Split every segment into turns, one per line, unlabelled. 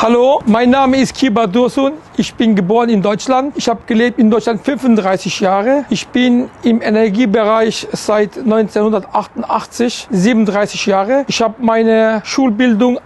Hallo, mein Name ist Kiba Dursun. Ich bin geboren in Deutschland. Ich habe gelebt in Deutschland 35 Jahre. Ich bin im Energiebereich seit 1988, 37 Jahre. Ich habe meine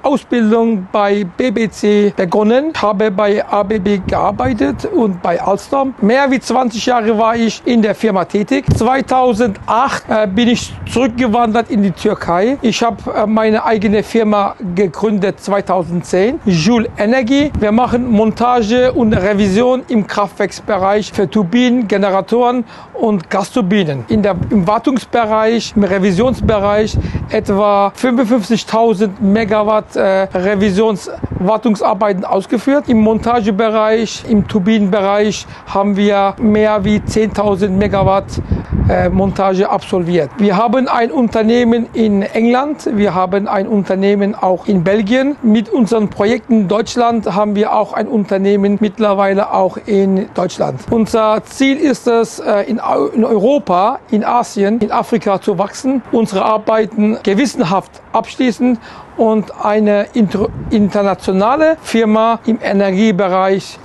Ausbildung bei BBC begonnen, habe bei ABB gearbeitet und bei Alstom. Mehr wie 20 Jahre war ich in der Firma tätig. 2008 bin ich zurückgewandert in die Türkei. Ich habe meine eigene Firma gegründet 2010, Joule Energie. Wir machen Montage und Revision im Kraftwerksbereich für Turbinen, Generatoren und Gasturbinen. Im Wartungsbereich, im Revisionsbereich etwa 55.000 Megawatt Wartungsarbeiten ausgeführt. Im Montagebereich, im Turbinenbereich haben wir mehr wie 10.000 Megawatt Montage absolviert. Wir haben ein Unternehmen in England, wir haben ein Unternehmen auch in Belgien. Mit unseren Projekten in Deutschland haben wir auch ein Unternehmen mittlerweile auch in Deutschland. Unser Ziel ist es, in Europa, in Asien, in Afrika zu wachsen, unsere Arbeiten gewissenhaft abschließen und eine internationale Firma im Energiebereich